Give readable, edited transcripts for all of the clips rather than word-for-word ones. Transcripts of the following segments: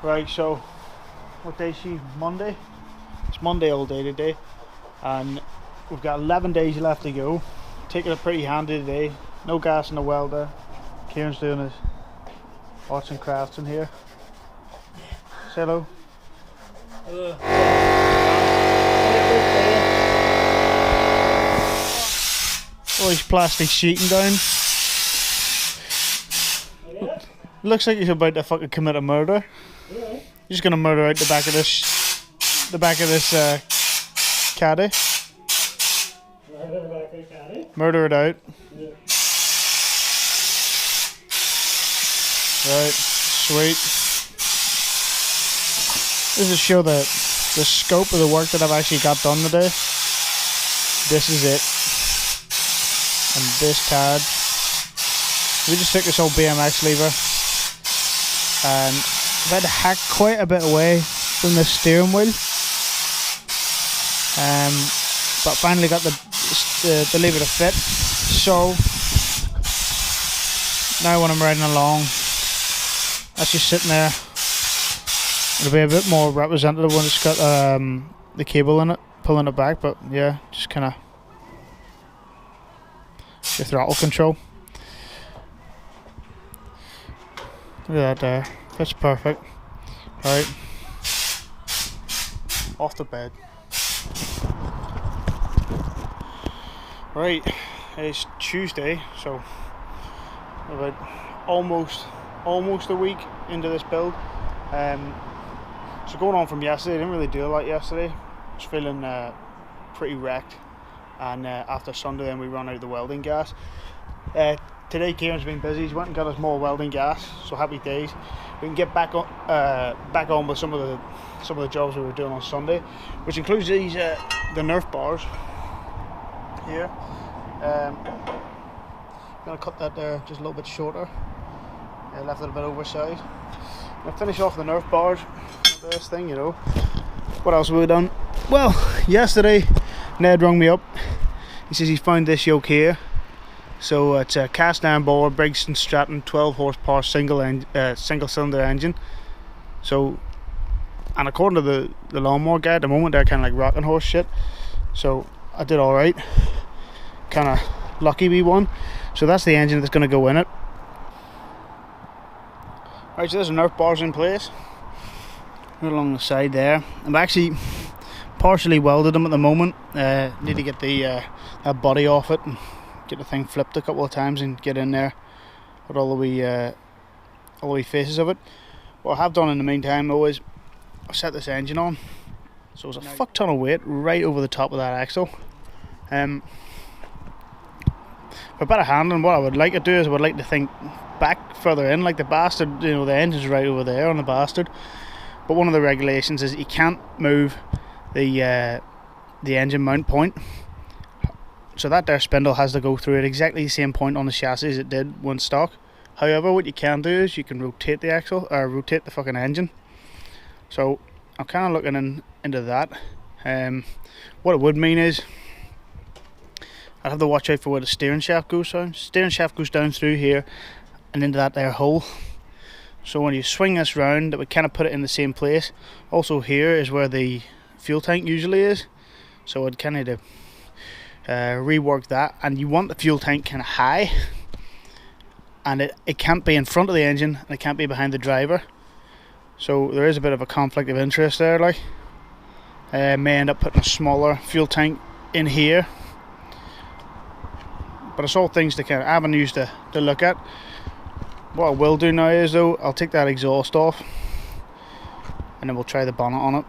Right, so what day is she? Monday? It's Monday all day today, and we've got 11 days left to go. Taking it pretty handy today. No gas in the welder. Kieran's doing his arts and crafts in here. Say hello. Hello. Oh, he's plastic sheeting down. Looks like he's about to fucking commit a murder. Yeah. He's just gonna murder out the back of this caddy. Murder it out. Yeah. Right, sweet. This is to show the scope of the work that I've actually got done today. This is it. And this tab. We just took this old BMX lever and I've had to hack quite a bit away from the steering wheel. But finally got the lever to fit. So now when I'm riding along, that's just sitting there. It'll be a bit more representative when it's got the cable in it, pulling it back. But yeah, just kind of your throttle control. Look at that there. That's perfect. Right. Off the bed. Right. It's Tuesday, so about almost a week into this build. So going on from yesterday, I didn't really do a lot yesterday. I was feeling pretty wrecked, and after Sunday then we ran out of the welding gas. Today Kieran's been busy. He's went and got us more welding gas, so happy days. We can get back on with some of the jobs we were doing on Sunday, which includes these the Nerf bars here. I'm gonna cut that there just a little bit shorter. Left it a bit oversized. I'm gonna finish off the Nerf bars with this thing, you know. What else have we done? Well, yesterday Ned rung me up. He says he's found this yoke here. So it's a cast iron bore, Briggs & Stratton 12 horsepower single cylinder engine. So, and according to the Lawnmower guy at the moment, they're kind of like rocking horse shit. So I did all right. Kind of lucky we won. So that's the engine that's going to go in it. Right, so there's the Nerf bars in place. Right along the side there. I'm actually partially welded them at the moment. Need to get the that body off it and get the thing flipped a couple of times and get in there with all the wee faces of it. What I have done in the meantime though is I set this engine on, so there's a fuck ton of weight right over the top of that axle. For better handling, what I would like to do is I would like to think back further in, like the bastard, you know, the engine's right over there on the bastard, but one of the regulations is you can't move the engine mount point. So that there spindle has to go through at exactly the same point on the chassis as it did when stock. However, what you can do is you can rotate the axle, or rotate the fucking engine. So I'm kind of looking into that. What it would mean is I'd have to watch out for where the steering shaft goes down. Steering shaft goes down through here and into that there hole. So when you swing this round, it would kind of put it in the same place. Also here is where the fuel tank usually is. So I'd kind of rework that, and you want the fuel tank kind of high, and it can't be in front of the engine and it can't be behind the driver. So there is a bit of a conflict of interest there. Like, may end up putting a smaller fuel tank in here, but it's all things to kind of avenues to look at. What I will do now is though, I'll take that exhaust off and then we'll try the bonnet on it.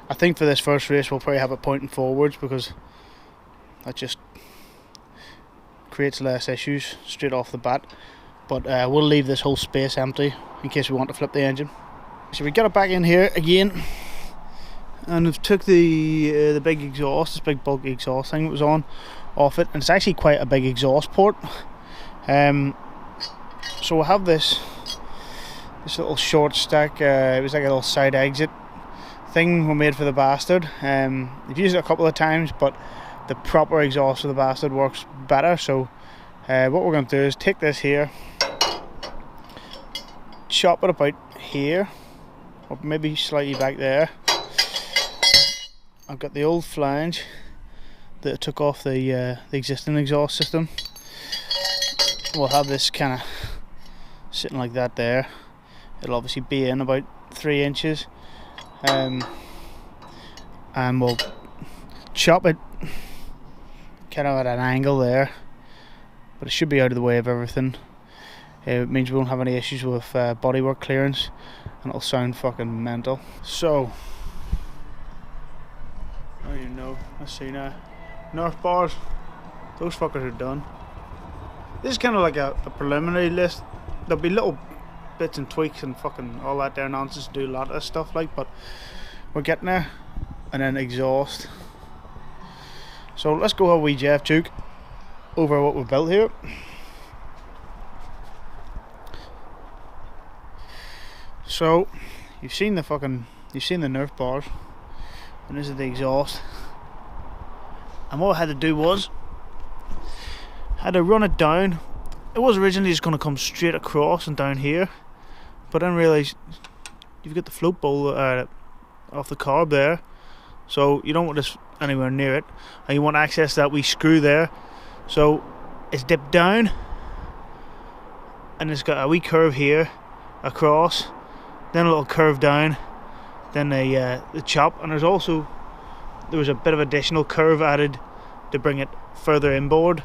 I think for this first race we'll probably have it pointing forwards, because that just creates less issues straight off the bat. But we'll leave this whole space empty in case we want to flip the engine. So we got it back in here again, and we've took the big exhaust, this big bulky exhaust thing that was on, off it, and it's actually quite a big exhaust port. So we'll have this little short stack. It was like a little side exit thing we made for the bastard. I've used it a couple of times, but the proper exhaust of the bastard works better. So what we're going to do is take this here, chop it about here, or maybe slightly back there, I've got the old flange that I took off the existing exhaust system. We'll have this kind of sitting like that there. It'll obviously be in about 3 inches, and we'll chop it kind of at an angle there, but it should be out of the way of everything. It means we won't have any issues with bodywork clearance, and it'll sound fucking mental. So, I don't even know. Let's see now. Nerf bars, those fuckers are done. This is kind of like a preliminary list. There'll be little bits and tweaks and fucking all that there nonsense to do a lot of stuff like, but we're getting there. And then exhaust. So let's go have a wee Jeff Duke over what we've built here. So you've seen the Nerf bars, and this is the exhaust. And what I had to do was had to run it down. It was originally just going to come straight across and down here, but then realised you've got the float bowl off the carb there, so you don't want this anywhere near it, and you want access to that wee screw there. So it's dipped down, and it's got a wee curve here across, then a little curve down, then the chop, and there was a bit of additional curve added to bring it further inboard.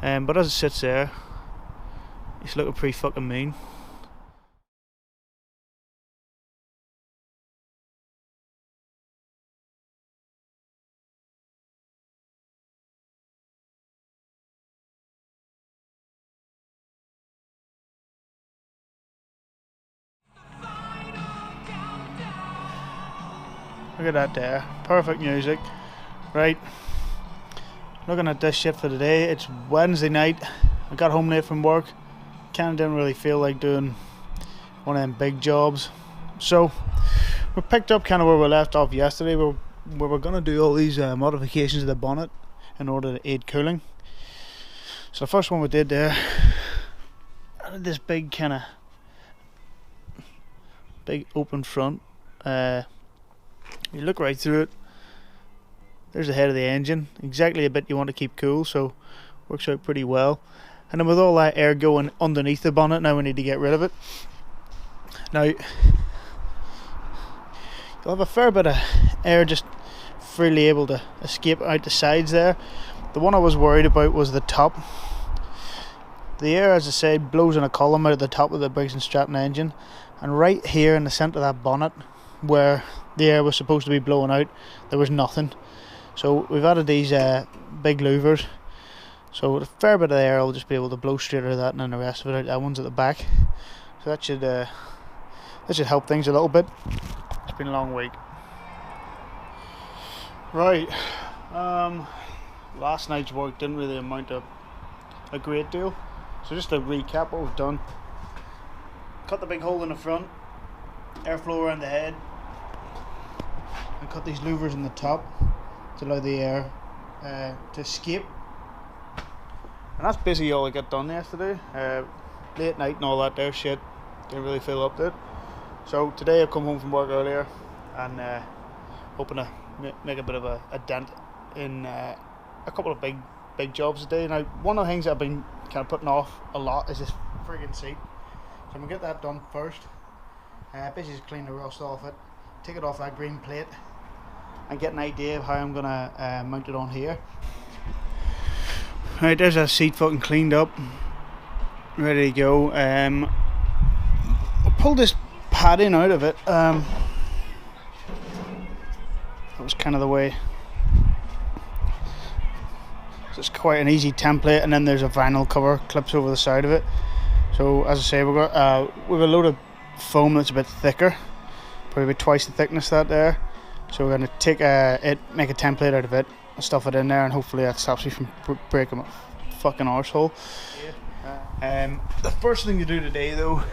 But as it sits there, it's looking pretty fucking mean. Look at that there, perfect music. Right, looking at this shit for today. It's Wednesday night. I got home late from work. Kinda didn't really feel like doing one of them big jobs. So we picked up kind of where we left off yesterday. We were gonna do all these modifications of the bonnet in order to aid cooling. So the first one we did there, added this big kind of big open front. You look right through it, there's the head of the engine, exactly a bit you want to keep cool, so works out pretty well. And then with all that air going underneath the bonnet, now we need to get rid of it. Now you'll have a fair bit of air just freely able to escape out the sides there. The one I was worried about was the top. The air, as I said, blows in a column out of the top of the Briggs & Stratton engine, and right here in the centre of that bonnet where the air was supposed to be blowing out, there was nothing. So we've added these big louvers, so a fair bit of air will just be able to blow straight out of that, and then the rest of it out that one's at the back. So that should help things a little bit. It's been a long week. Right, last night's work didn't really amount to a great deal, so just to recap what we've done: cut the big hole in the front, airflow around the head, and cut these louvers in the top to allow the air to escape. And that's basically all I got done yesterday. Late night and all that there shit, didn't really feel up to it. So today I've come home from work earlier and hoping to make a bit of a dent in a couple of big jobs today. Now, one of the things I've been kind of putting off a lot is this friggin' seat. So I'm gonna get that done first. Basically just clean the rust off it, take it off that green plate, and get an idea of how I'm gonna mount it on here. Right, there's that seat fucking cleaned up, ready to go. I'll pull this padding out of it. That was kind of the way. So it's quite an easy template, and then there's a vinyl cover clips over the side of it. So as I say, we've got a load of foam that's a bit thicker, probably about twice the thickness that there. So we're going to take make a template out of it, stuff it in there, and hopefully that stops me from breaking my fucking arsehole. The first thing to do today though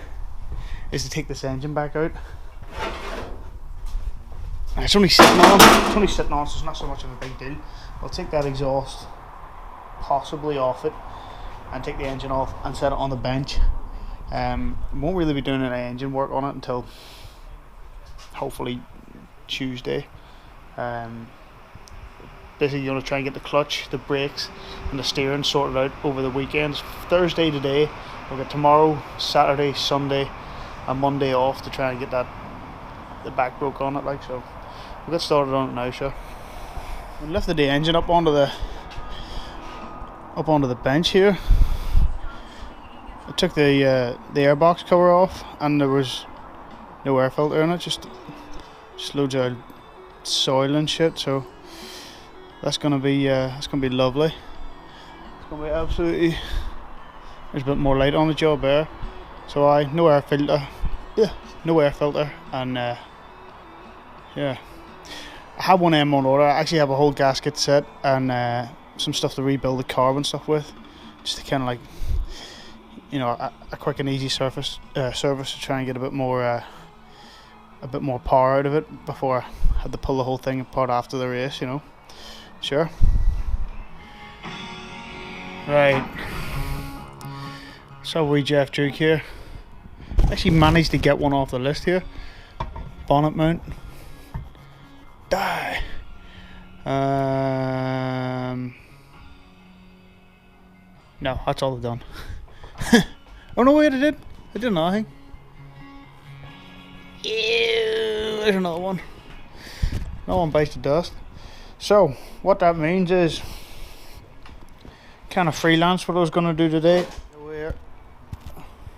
is to take this engine back out. And it's only sitting on, so it's not so much of a big deal. I'll take that exhaust possibly off it and take the engine off and set it on the bench Won't really be doing any engine work on it until hopefully Tuesday. Basically going to try and get the clutch, the brakes and the steering sorted out over the weekend. It's Thursday today, we'll get tomorrow, Saturday, Sunday and Monday off to try and get the back broke on it, like. So we'll get started on it now, sure. We lifted the engine up onto the bench here. I took the airbox cover off and there was no air filter in it, just loads of soil and shit, so that's gonna be lovely. It's gonna be absolutely. There's a bit more light on the job there, so no air filter, and yeah. I have one M on order. I actually have a whole gasket set and some stuff to rebuild the carb and stuff with, just to kind of like, you know, a quick and easy service to try and get a bit more power out of it before I had to pull the whole thing apart after the race, you know. Sure. Right. So we Jeff Duke here. Actually managed to get one off the list here. Bonnet mount. Die. No, that's all I've done. Oh no, wait, I did nothing. Ew, there's another one. No one bites the dust. So what that means is kind of freelance what I was going to do today. Where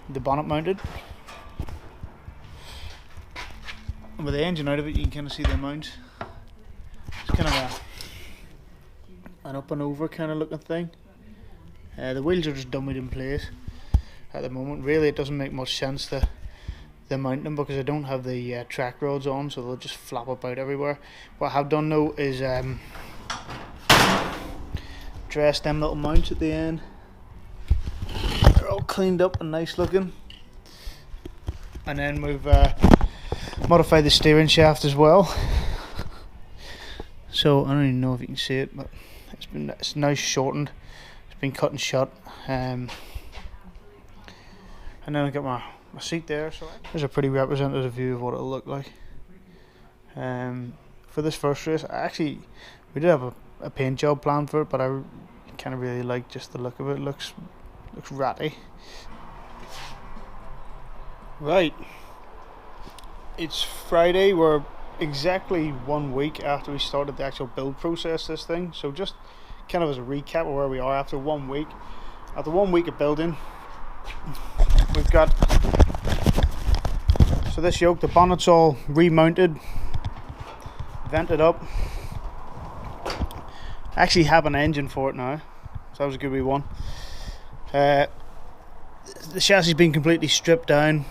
the bonnet mounted, and with the engine out of it, you can kind of see the mounts. It's kind of an up and over kind of looking thing. The wheels are just dummied in place at the moment. Really, it doesn't make much sense to mount them because I don't have the track rods on, so they'll just flap about everywhere. What I have done though is dress them little mounts at the end. They're all cleaned up and nice looking, and then we've modified the steering shaft as well. So I don't even know if you can see it, but it's now shortened. It's been cut and shut, and then I got my seat there, so there's a pretty representative view of what it'll look like. For this first race, we did have a paint job planned for it, but I kind of really like just the look of it. Looks ratty. Right, it's Friday. We're exactly 1 week after we started the actual build process this thing, so just kind of as a recap of where we are after 1 week. After 1 week of building, we've got, so this yoke, the bonnet's all remounted, vented up. I actually have an engine for it now, so that was a good wee one. The chassis has been completely stripped down.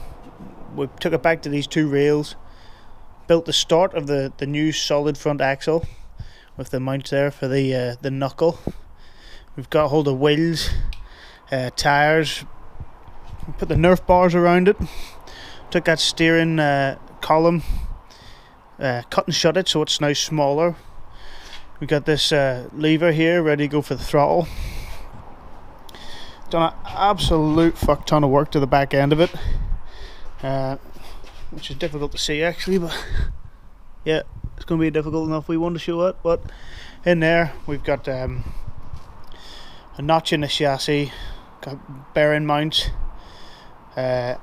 We took it back to these two rails, built the start of the new solid front axle with the mount there for the knuckle. We've got hold of wheels, tyres, put the Nerf bars around it, took that steering column, cut and shut it so it's now smaller. We got this lever here ready to go for the throttle. Done an absolute fuck ton of work to the back end of it, which is difficult to see actually, but yeah, it's going to be difficult enough we want to show it. But in there we've got a notch in the chassis, got bearing mounts. There's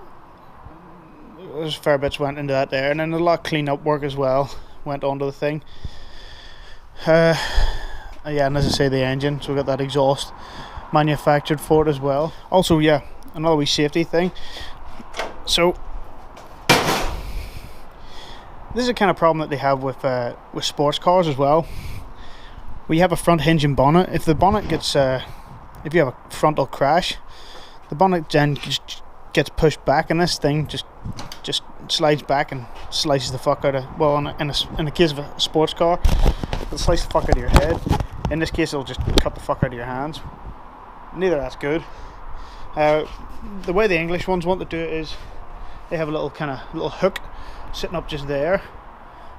a fair bits went into that there, and then a lot of clean up work as well went onto the thing. Yeah, and as I say, the engine, so we got that exhaust manufactured for it as well. Also, yeah, another wee safety thing. So this is the kind of problem that they have with sports cars as well. We have a front hinge and bonnet. If the bonnet gets if you have a frontal crash, the bonnet then just gets pushed back, and this thing just slides back and slices the fuck out of, well, in the case of a sports car, it'll slice the fuck out of your head. In this case, it'll just cut the fuck out of your hands. Neither that's good. The way the English ones want to do it is they have a little hook sitting up just there,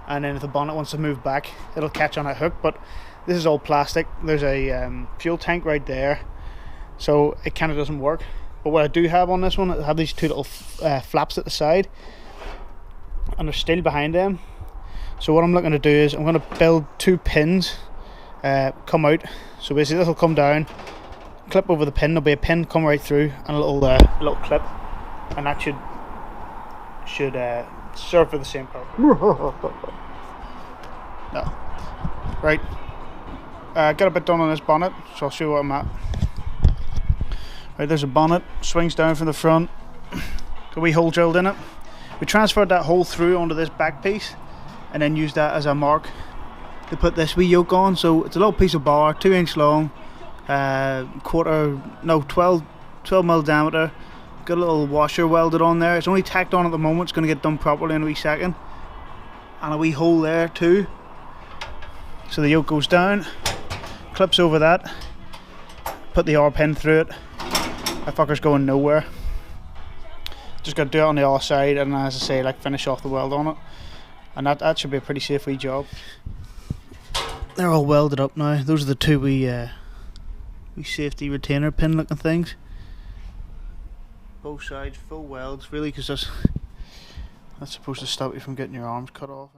and then if the bonnet wants to move back, it'll catch on that hook. But this is all plastic. There's a fuel tank right there, so it kind of doesn't work. But what I do have on this one, I have these two little flaps at the side, and they're still behind them. So what I'm looking to do is I'm going to build 2 pins come out. So basically this will come down, clip over the pin, there'll be a pin come right through, and a little clip, and that should serve for the same purpose. No. Right, got a bit done on this bonnet, so I'll show you what I'm at. Right, there's a bonnet, swings down from the front, got a wee hole drilled in it. We transferred that hole through onto this back piece, and then used that as a mark to put this wee yoke on. So it's a little piece of bar, 2 inch long, 12 mil diameter. Got a little washer welded on there. It's only tacked on at the moment, it's going to get done properly in a wee second. And a wee hole there too. So the yoke goes down, clips over that, put the R pin through it. That fucker's going nowhere. Just got to do it on the other side, and as I say, like, finish off the weld on it. And that should be a pretty safe wee job. They're all welded up now. Those are the 2 wee safety retainer pin looking things. Both sides full welds, really, because that's supposed to stop you from getting your arms cut off.